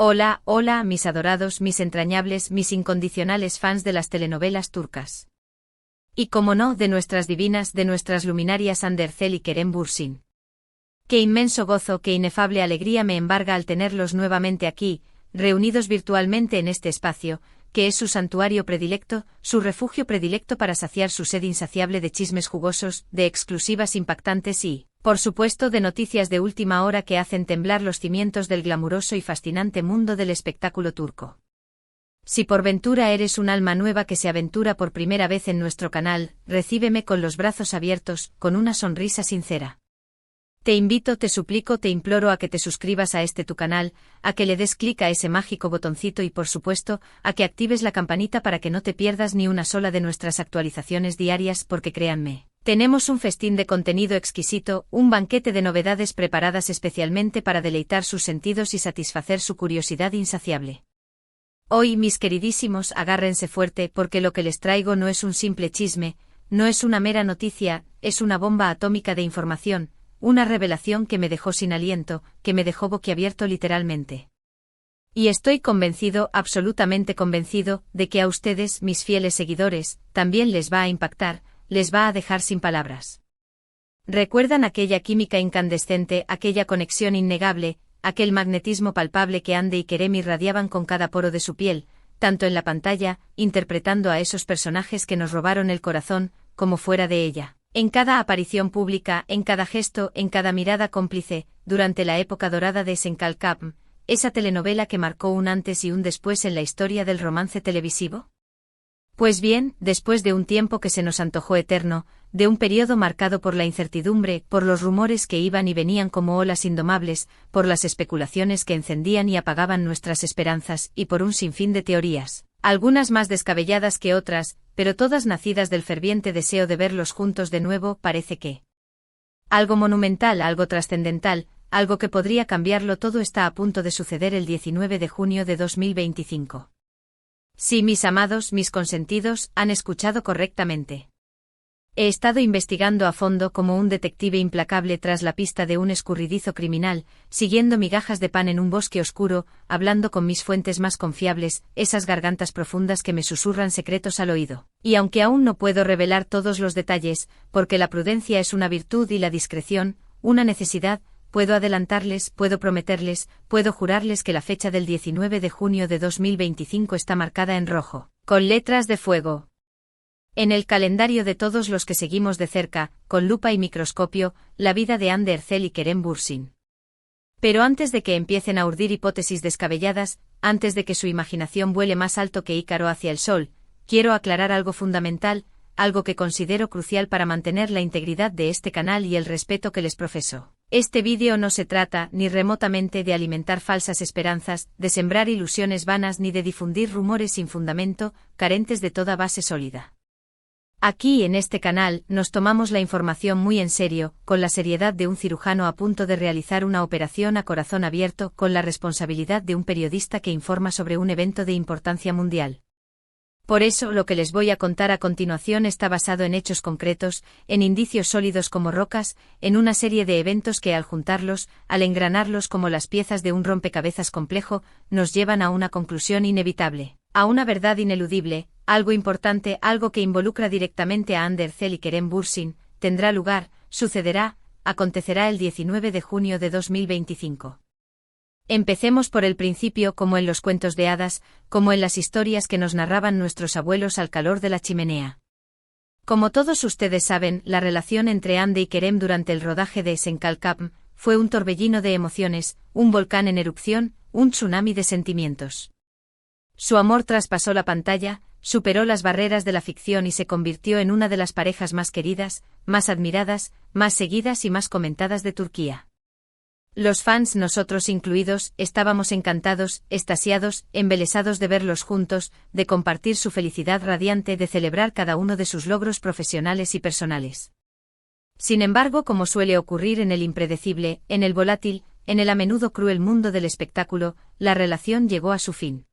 Hola, hola, mis adorados, mis entrañables, mis incondicionales fans de las telenovelas turcas. Y como no, de nuestras divinas, de nuestras luminarias Hande Erçel y Kerem Bürsin. Qué inmenso gozo, qué inefable alegría me embarga al tenerlos nuevamente aquí, reunidos virtualmente en este espacio, que es su santuario predilecto, su refugio predilecto para saciar su sed insaciable de chismes jugosos, de exclusivas impactantes y, por supuesto, de noticias de última hora que hacen temblar los cimientos del glamuroso y fascinante mundo del espectáculo turco. Si por ventura eres un alma nueva que se aventura por primera vez en nuestro canal, recíbeme con los brazos abiertos, con una sonrisa sincera. Te invito, te suplico, te imploro a que te suscribas a este tu canal, a que le des clic a ese mágico botoncito y por supuesto, a que actives la campanita para que no te pierdas ni una sola de nuestras actualizaciones diarias porque créanme, tenemos un festín de contenido exquisito, un banquete de novedades preparadas especialmente para deleitar sus sentidos y satisfacer su curiosidad insaciable. Hoy, mis queridísimos, agárrense fuerte porque lo que les traigo no es un simple chisme, no es una mera noticia, es una bomba atómica de información, una revelación que me dejó sin aliento, que me dejó boquiabierto literalmente. Y estoy convencido, absolutamente convencido, de que a ustedes, mis fieles seguidores, también les va a impactar, les va a dejar sin palabras. ¿Recuerdan aquella química incandescente, aquella conexión innegable, aquel magnetismo palpable que Hande y Kerem irradiaban con cada poro de su piel, tanto en la pantalla, interpretando a esos personajes que nos robaron el corazón, como fuera de ella? En cada aparición pública, en cada gesto, en cada mirada cómplice, durante la época dorada de Senkalkam, esa telenovela que marcó un antes y un después en la historia del romance televisivo. Pues bien, después de un tiempo que se nos antojó eterno, de un periodo marcado por la incertidumbre, por los rumores que iban y venían como olas indomables, por las especulaciones que encendían y apagaban nuestras esperanzas y por un sinfín de teorías, algunas más descabelladas que otras, pero todas nacidas del ferviente deseo de verlos juntos de nuevo, parece que algo monumental, algo trascendental, algo que podría cambiarlo todo está a punto de suceder el 19 de junio de 2025. Sí, mis amados, mis consentidos, han escuchado correctamente. He estado investigando a fondo como un detective implacable tras la pista de un escurridizo criminal, siguiendo migajas de pan en un bosque oscuro, hablando con mis fuentes más confiables, esas gargantas profundas que me susurran secretos al oído. Y aunque aún no puedo revelar todos los detalles, porque la prudencia es una virtud y la discreción, una necesidad, puedo adelantarles, puedo prometerles, puedo jurarles que la fecha del 19 de junio de 2025 está marcada en rojo, con letras de fuego. En el calendario de todos los que seguimos de cerca, con lupa y microscopio, la vida de Hande Erçel y Kerem Bürsin. Pero antes de que empiecen a urdir hipótesis descabelladas, antes de que su imaginación vuele más alto que Ícaro hacia el sol, quiero aclarar algo fundamental, algo que considero crucial para mantener la integridad de este canal y el respeto que les profeso. Este vídeo no se trata, ni remotamente, de alimentar falsas esperanzas, de sembrar ilusiones vanas ni de difundir rumores sin fundamento, carentes de toda base sólida. Aquí en este canal nos tomamos la información muy en serio, con la seriedad de un cirujano a punto de realizar una operación a corazón abierto, con la responsabilidad de un periodista que informa sobre un evento de importancia mundial. Por eso lo que les voy a contar a continuación está basado en hechos concretos, en indicios sólidos como rocas, en una serie de eventos que al juntarlos, al engranarlos como las piezas de un rompecabezas complejo, nos llevan a una conclusión inevitable, a una verdad ineludible, algo importante, algo que involucra directamente a Hande Erçel y Kerem Bürsin, tendrá lugar, sucederá, acontecerá el 19 de junio de 2025. Empecemos por el principio, como en los cuentos de hadas, como en las historias que nos narraban nuestros abuelos al calor de la chimenea. Como todos ustedes saben, la relación entre Hande y Kerem durante el rodaje de Senkalkam fue un torbellino de emociones, un volcán en erupción, un tsunami de sentimientos. Su amor traspasó la pantalla, superó las barreras de la ficción y se convirtió en una de las parejas más queridas, más admiradas, más seguidas y más comentadas de Turquía. Los fans, nosotros incluidos, estábamos encantados, extasiados, embelesados de verlos juntos, de compartir su felicidad radiante, de celebrar cada uno de sus logros profesionales y personales. Sin embargo, como suele ocurrir en el impredecible, en el volátil, en el a menudo cruel mundo del espectáculo, la relación llegó a su fin.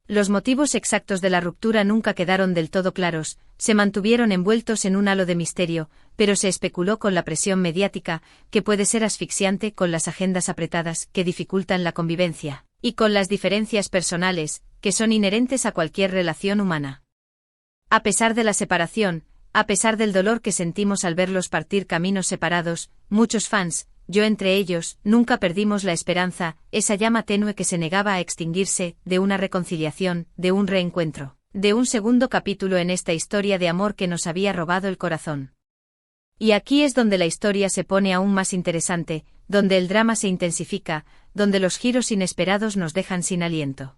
Los motivos exactos de la ruptura nunca quedaron del todo claros, se mantuvieron envueltos en un halo de misterio, pero se especuló con la presión mediática, que puede ser asfixiante, con las agendas apretadas, que dificultan la convivencia, Y con las diferencias personales, que son inherentes a cualquier relación humana. A pesar de la separación, a pesar del dolor que sentimos al verlos partir caminos separados, muchos fans, yo entre ellos, nunca perdimos la esperanza, esa llama tenue que se negaba a extinguirse, de una reconciliación, de un reencuentro, de un segundo capítulo en esta historia de amor que nos había robado el corazón. Y aquí es donde la historia se pone aún más interesante, donde el drama se intensifica, donde los giros inesperados nos dejan sin aliento.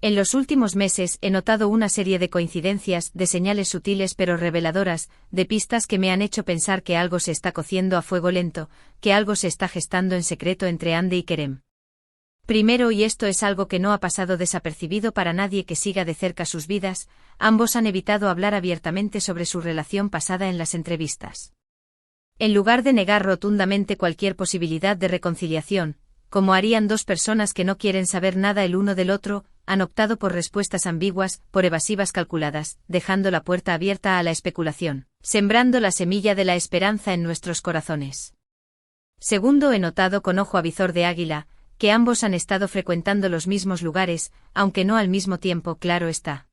En los últimos meses he notado una serie de coincidencias, de señales sutiles pero reveladoras, de pistas que me han hecho pensar que algo se está cociendo a fuego lento, que algo se está gestando en secreto entre Ande y Kerem. Primero, y esto es algo que no ha pasado desapercibido para nadie que siga de cerca sus vidas, ambos han evitado hablar abiertamente sobre su relación pasada en las entrevistas. En lugar de negar rotundamente cualquier posibilidad de reconciliación, como harían dos personas que no quieren saber nada el uno del otro, han optado por respuestas ambiguas, por evasivas calculadas, dejando la puerta abierta a la especulación, sembrando la semilla de la esperanza en nuestros corazones. Segundo, he notado con ojo avizor de águila, que ambos han estado frecuentando los mismos lugares, aunque no al mismo tiempo, claro está.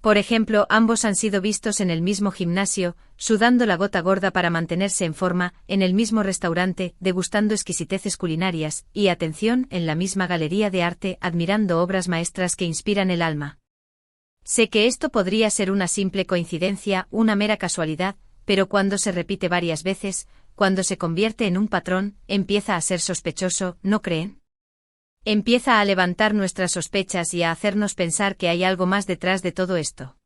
Por ejemplo, ambos han sido vistos en el mismo gimnasio, sudando la gota gorda para mantenerse en forma, en el mismo restaurante, degustando exquisiteces culinarias, y atención, en la misma galería de arte, admirando obras maestras que inspiran el alma. Sé que esto podría ser una simple coincidencia, una mera casualidad, pero cuando se repite varias veces, cuando se convierte en un patrón, empieza a ser sospechoso, ¿no creen? Empieza a levantar nuestras sospechas y a hacernos pensar que hay algo más detrás de todo esto.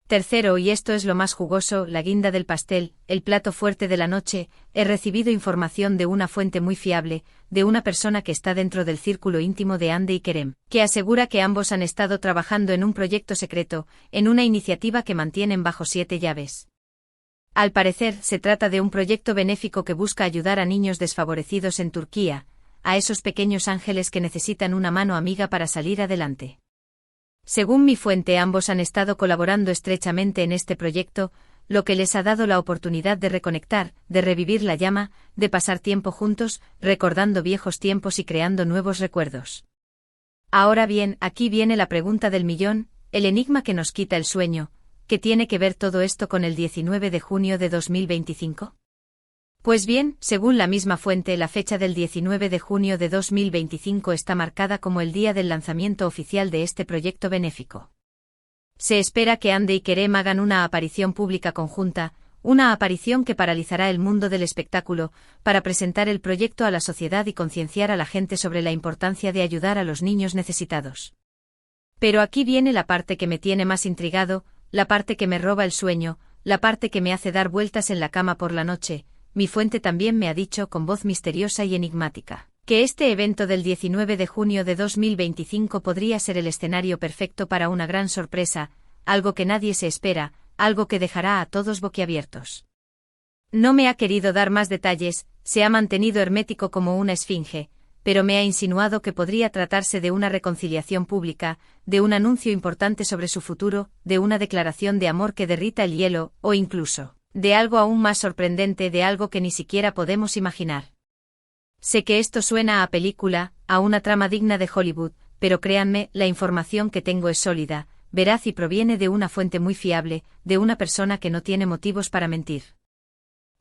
Tercero, y esto es lo más jugoso, la guinda del pastel, el plato fuerte de la noche, he recibido información de una fuente muy fiable, de una persona que está dentro del círculo íntimo de Ande y Kerem, que asegura que ambos han estado trabajando en un proyecto secreto, en una iniciativa que mantienen bajo 7 llaves. Al parecer, se trata de un proyecto benéfico que busca ayudar a niños desfavorecidos en Turquía, a esos pequeños ángeles que necesitan una mano amiga para salir adelante. Según mi fuente, ambos han estado colaborando estrechamente en este proyecto, lo que les ha dado la oportunidad de reconectar, de revivir la llama, de pasar tiempo juntos, recordando viejos tiempos y creando nuevos recuerdos. Ahora bien, aquí viene la pregunta del millón, el enigma que nos quita el sueño. ¿Qué tiene que ver todo esto con el 19 de junio de 2025? Pues bien, según la misma fuente, la fecha del 19 de junio de 2025 está marcada como el día del lanzamiento oficial de este proyecto benéfico. Se espera que Ande y Kerem hagan una aparición pública conjunta, una aparición que paralizará el mundo del espectáculo, para presentar el proyecto a la sociedad y concienciar a la gente sobre la importancia de ayudar a los niños necesitados. Pero aquí viene la parte que me tiene más intrigado, la parte que me roba el sueño, la parte que me hace dar vueltas en la cama por la noche. Mi fuente también me ha dicho con voz misteriosa y enigmática, que este evento del 19 de junio de 2025 podría ser el escenario perfecto para una gran sorpresa, algo que nadie se espera, algo que dejará a todos boquiabiertos. No me ha querido dar más detalles, se ha mantenido hermético como una esfinge, pero me ha insinuado que podría tratarse de una reconciliación pública, de un anuncio importante sobre su futuro, de una declaración de amor que derrita el hielo, o incluso de algo aún más sorprendente, de algo que ni siquiera podemos imaginar. Sé que esto suena a película, a una trama digna de Hollywood, pero créanme, la información que tengo es sólida, veraz y proviene de una fuente muy fiable, de una persona que no tiene motivos para mentir.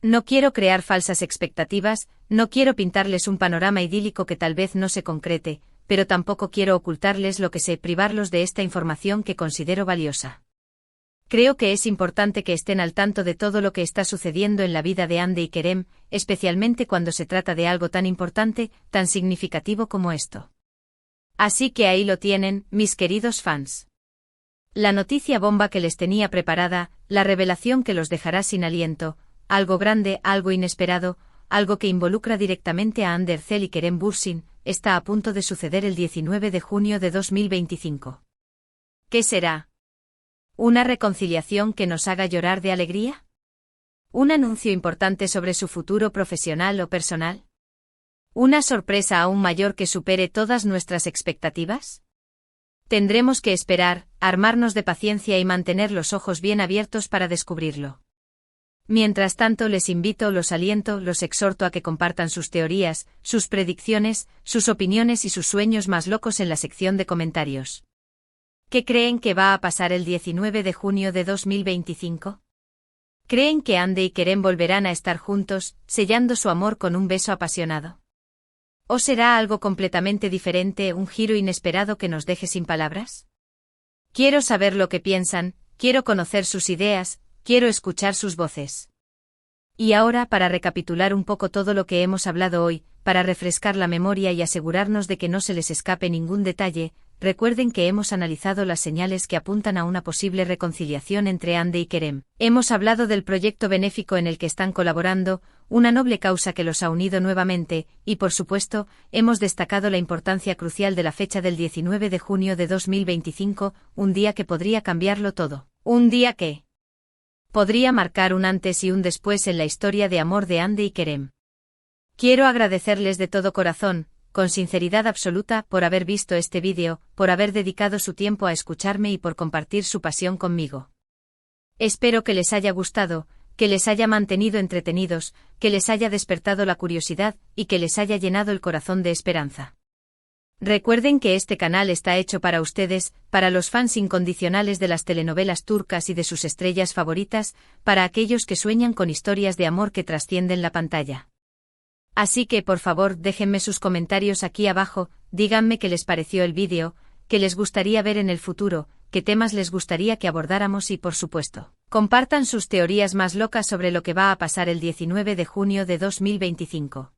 No quiero crear falsas expectativas, no quiero pintarles un panorama idílico que tal vez no se concrete, pero tampoco quiero ocultarles lo que sé, privarlos de esta información que considero valiosa. Creo que es importante que estén al tanto de todo lo que está sucediendo en la vida de Ande y Kerem, especialmente cuando se trata de algo tan importante, tan significativo como esto. Así que ahí lo tienen, mis queridos fans. La noticia bomba que les tenía preparada, la revelación que los dejará sin aliento, algo grande, algo inesperado, algo que involucra directamente a Hande Erçel y Kerem Bürsin, está a punto de suceder el 19 de junio de 2025. ¿Qué será? ¿Una reconciliación que nos haga llorar de alegría? ¿Un anuncio importante sobre su futuro profesional o personal? ¿Una sorpresa aún mayor que supere todas nuestras expectativas? Tendremos que esperar, armarnos de paciencia y mantener los ojos bien abiertos para descubrirlo. Mientras tanto los invito, los aliento, los exhorto a que compartan sus teorías, sus predicciones, sus opiniones y sus sueños más locos en la sección de comentarios. ¿Qué creen que va a pasar el 19 de junio de 2025? ¿Creen que Ande y Kerem volverán a estar juntos, sellando su amor con un beso apasionado? ¿O será algo completamente diferente, un giro inesperado que nos deje sin palabras? Quiero saber lo que piensan, quiero conocer sus ideas, quiero escuchar sus voces. Y ahora, para recapitular un poco todo lo que hemos hablado hoy, para refrescar la memoria y asegurarnos de que no se les escape ningún detalle, recuerden que hemos analizado las señales que apuntan a una posible reconciliación entre Ande y Kerem. Hemos hablado del proyecto benéfico en el que están colaborando, una noble causa que los ha unido nuevamente, y por supuesto, hemos destacado la importancia crucial de la fecha del 19 de junio de 2025, un día que podría cambiarlo todo. Un día que podría marcar un antes y un después en la historia de amor de Ande y Kerem. Quiero agradecerles de todo corazón, con sinceridad absoluta, por haber visto este vídeo, por haber dedicado su tiempo a escucharme y por compartir su pasión conmigo. Espero que les haya gustado, que les haya mantenido entretenidos, que les haya despertado la curiosidad y que les haya llenado el corazón de esperanza. Recuerden que este canal está hecho para ustedes, para los fans incondicionales de las telenovelas turcas y de sus estrellas favoritas, para aquellos que sueñan con historias de amor que trascienden la pantalla. Así que por favor déjenme sus comentarios aquí abajo, díganme qué les pareció el vídeo, qué les gustaría ver en el futuro, qué temas les gustaría que abordáramos y por supuesto, compartan sus teorías más locas sobre lo que va a pasar el 19 de junio de 2025.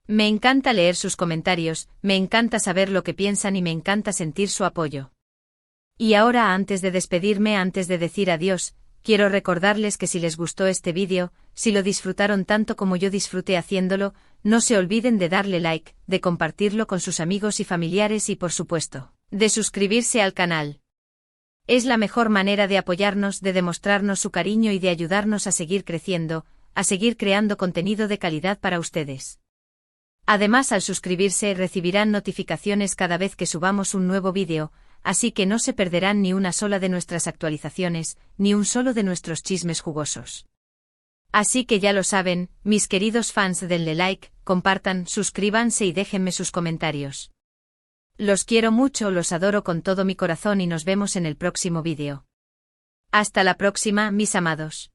Me encanta leer sus comentarios, me encanta saber lo que piensan y me encanta sentir su apoyo. Y ahora, antes de despedirme, antes de decir adiós, quiero recordarles que si les gustó este vídeo, si lo disfrutaron tanto como yo disfruté haciéndolo, no se olviden de darle like, de compartirlo con sus amigos y familiares y por supuesto, de suscribirse al canal. Es la mejor manera de apoyarnos, de demostrarnos su cariño y de ayudarnos a seguir creciendo, a seguir creando contenido de calidad para ustedes. Además, al suscribirse recibirán notificaciones cada vez que subamos un nuevo vídeo, así que no se perderán ni una sola de nuestras actualizaciones, ni un solo de nuestros chismes jugosos. Así que ya lo saben, mis queridos fans, denle like, compartan, suscríbanse y déjenme sus comentarios. Los quiero mucho, los adoro con todo mi corazón y nos vemos en el próximo vídeo. Hasta la próxima, mis amados.